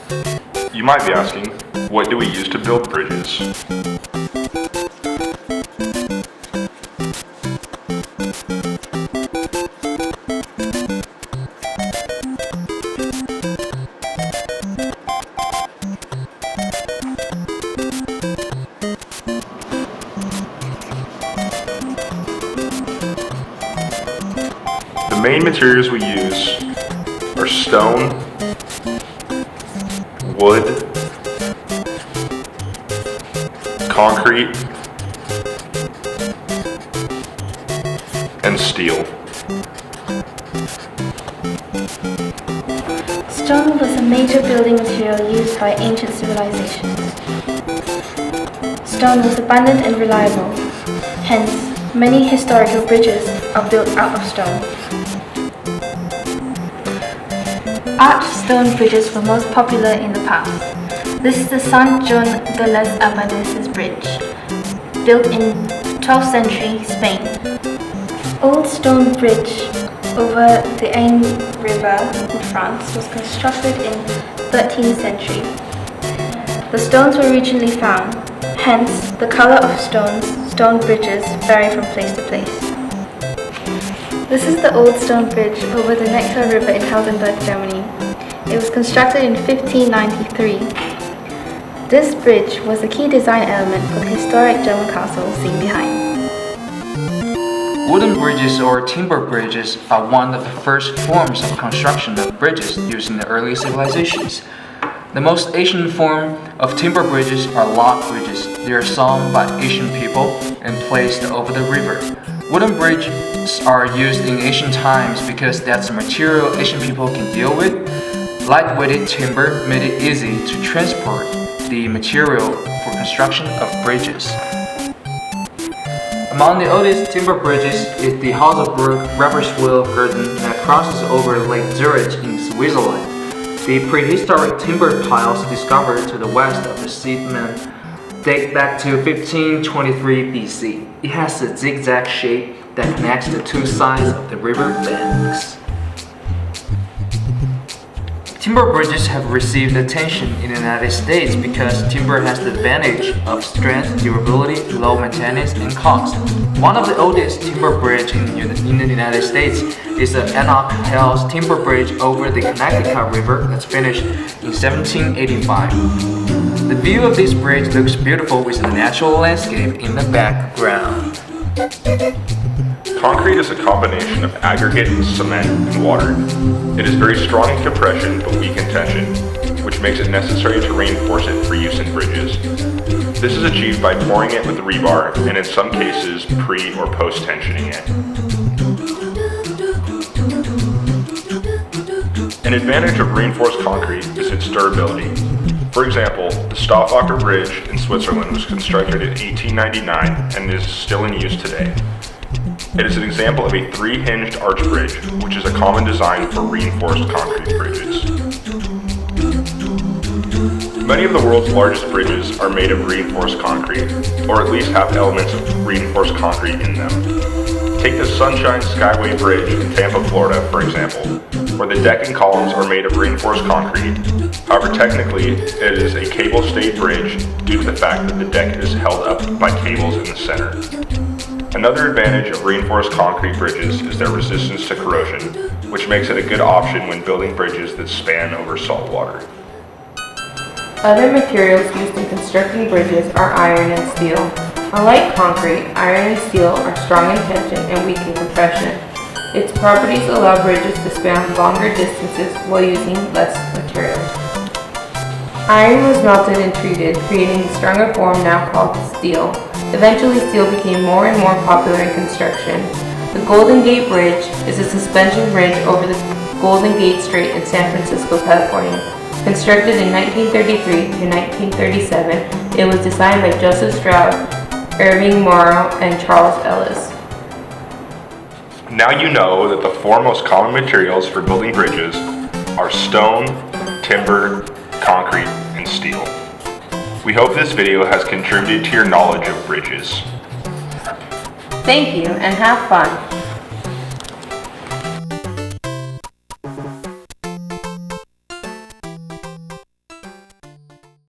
You might be asking, what do we use to build bridges? The main materials we use are stone, wood, concrete, and steel. Stone was a major building material used by ancient civilizations. Stone was abundant and reliable. Hence, many historical bridges are built out of stone. Arched stone bridges were most popular in the past. This is the Sant Joan de les Abadeses Bridge, built in 12th century Spain. Old stone bridge over the Ain River in France was constructed in 13th century. The stones were recently found, hence the color of stone bridges vary from place to place. This is the old stone bridge over the Neckar River in Heldenberg, Germany. It was constructed in 1593. This bridge was a key design element for the historic German castle seen behind. Wooden bridges or timber bridges are one of the first forms of construction of bridges used in the early civilizations. The most ancient form of timber bridges are log bridges. They are sawn by ancient people and placed over the river. Wooden bridges are used in ancient times because that's the material ancient people can deal with. Lightweighted timber made it easy to transport the material for construction of bridges. Among the oldest timber bridges is the Haselberg-Rapperswil-Hürden that crosses over Lake Zurich in Switzerland. The prehistoric timber piles discovered to the west of the Siedmund date back to 1523 BC. It has a zigzag shape that connects the two sides of the river banks. Timber bridges have received attention in the United States because timber has the advantage of strength, durability, low maintenance, and cost. One of the oldest timber bridges in the United States is the Enoch Hills Timber Bridge over the Connecticut River that's finished in 1785. The view of this bridge looks beautiful with the natural landscape in the background. Concrete is a combination of aggregate, cement, and water. It is very strong in compression but weak in tension, which makes it necessary to reinforce it for use in bridges. This is achieved by pouring it with rebar and in some cases pre- or post-tensioning it. An advantage of reinforced concrete is its durability. For example, the Stauffacher Bridge in Switzerland was constructed in 1899 and is still in use today. It is an example of a three-hinged arch bridge, which is a common design for reinforced concrete bridges. Many of the world's largest bridges are made of reinforced concrete, or at least have elements of reinforced concrete in them. Take the Sunshine Skyway Bridge in Tampa, Florida, for example, where the deck and columns are made of reinforced concrete. However, technically, it is a cable-stayed bridge due to the fact that the deck is held up by cables in the center. Another advantage of reinforced concrete bridges is their resistance to corrosion, which makes it a good option when building bridges that span over salt water. Other materials used in constructing bridges are iron and steel. Unlike concrete, iron and steel are strong in tension and weak in compression. Its properties allow bridges to span longer distances while using less materials. Iron was melted and treated, creating the stronger form now called steel. Eventually, steel became more and more popular in construction. The Golden Gate Bridge is a suspension bridge over the Golden Gate Strait in San Francisco, California. Constructed in 1933 to 1937, it was designed by Joseph Stroud, Irving Morrow, and Charles Ellis. Now you know that the four most common materials for building bridges are stone, timber, concrete, and steel. We hope this video has contributed to your knowledge of bridges. Thank you and have fun!